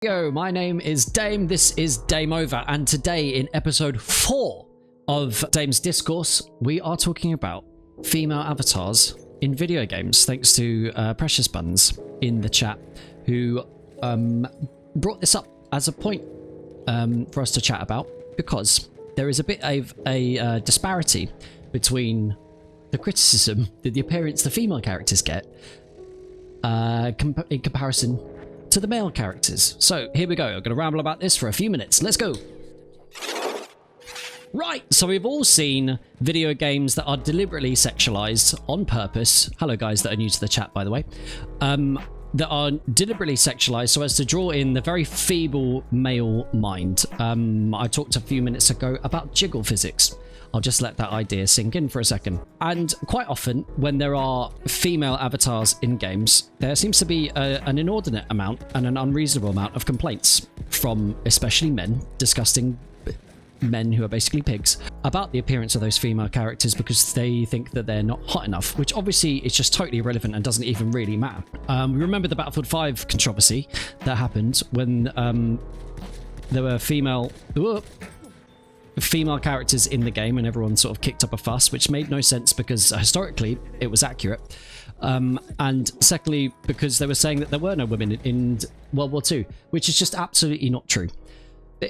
Yo, my name is Dame, this is DameOver, and today in episode 4 of Dame's Discourse, we are talking about female avatars in video games, thanks to Precious Buns in the chat, who brought this up as a point for us to chat about, because there is a bit of a disparity between the criticism that the appearance the female characters get in comparison to the male characters. So here we go. I'm going to ramble about this for a few minutes. Let's go. Right, so we've all seen video games that are deliberately sexualized on purpose. Hello guys that are new to the chat, by the way. That are deliberately sexualized so as to draw in the very feeble male mind. I talked a few minutes ago about jiggle physics. I'll just let that idea sink in for a second. And quite often, when there are female avatars in games, there seems to be an inordinate amount and an unreasonable amount of complaints from especially men, disgusting men who are basically pigs, about the appearance of those female characters because they think that they're not hot enough, which obviously is just totally irrelevant and doesn't even really matter. We remember the Battlefield 5 controversy that happened when there were female characters in the game and everyone sort of kicked up a fuss, which made no sense because historically it was accurate, and secondly because they were saying that there were no women in World War II, which is just absolutely not true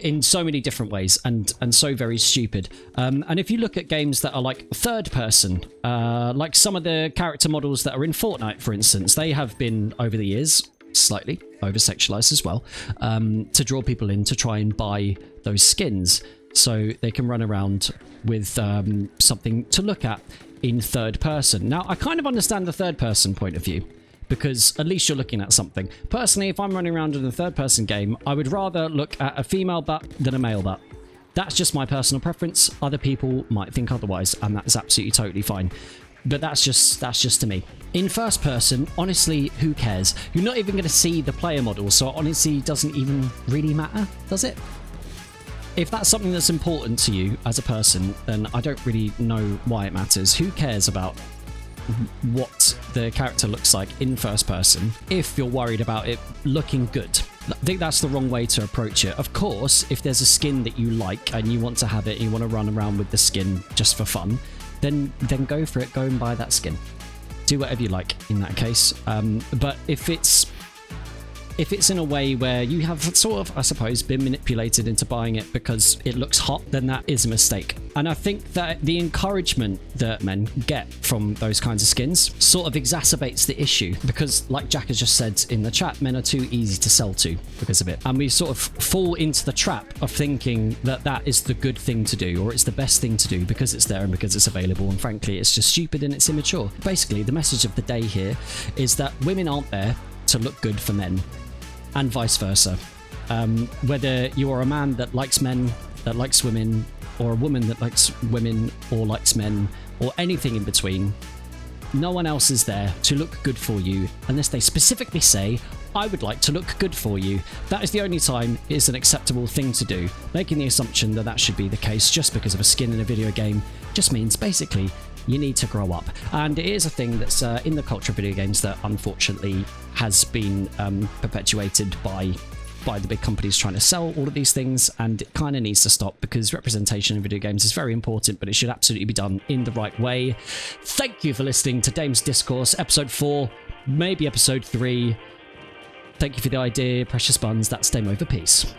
in so many different ways and so very stupid. And if you look at games that are like third person, like some of the character models that are in Fortnite, for instance, they have been over the years slightly over sexualized as well, to draw people in to try and buy those skins so they can run around with something to look at in third person. Now, I kind of understand the third person point of view, because at least you're looking at something. Personally, if I'm running around in a third person game, I would rather look at a female butt than a male butt. That's just my personal preference. Other people might think otherwise, and that is absolutely totally fine. But that's just to me. In first person, honestly, who cares? You're not even going to see the player model, so it honestly doesn't even really matter, does it? If that's something that's important to you as a person, then I don't really know why it matters. Who cares about what the character looks like in first person if you're worried about it looking good? I think that's the wrong way to approach it. Of course, if there's a skin that you like and you want to have it and you want to run around with the skin just for fun, then go for it. Go and buy that skin. Do whatever you like in that case. But if it's in a way where you have sort of, I suppose, been manipulated into buying it because it looks hot, then that is a mistake. And I think that the encouragement that men get from those kinds of skins sort of exacerbates the issue, because like Jack has just said in the chat, men are too easy to sell to because of it. And we sort of fall into the trap of thinking that that is the good thing to do, or it's the best thing to do because it's there and because it's available. And frankly, it's just stupid and it's immature. Basically, the message of the day here is that women aren't there to look good for men, and vice versa. Whether you are a man that likes men, that likes women, or a woman that likes women or likes men, or anything in between, no one else is there to look good for you unless they specifically say, I would like to look good for you. That is the only time it is an acceptable thing to do. Making the assumption that that should be the case just because of a skin in a video game just means basically you need to grow up. And it is a thing that's in the culture of video games that unfortunately has been perpetuated by the big companies trying to sell all of these things, and it kind of needs to stop, because representation in video games is very important, but it should absolutely be done in the right way. Thank you for listening to Dame's Discourse, episode 4, maybe episode 3. Thank you for the idea, Precious Buns. That's DameOver. Peace.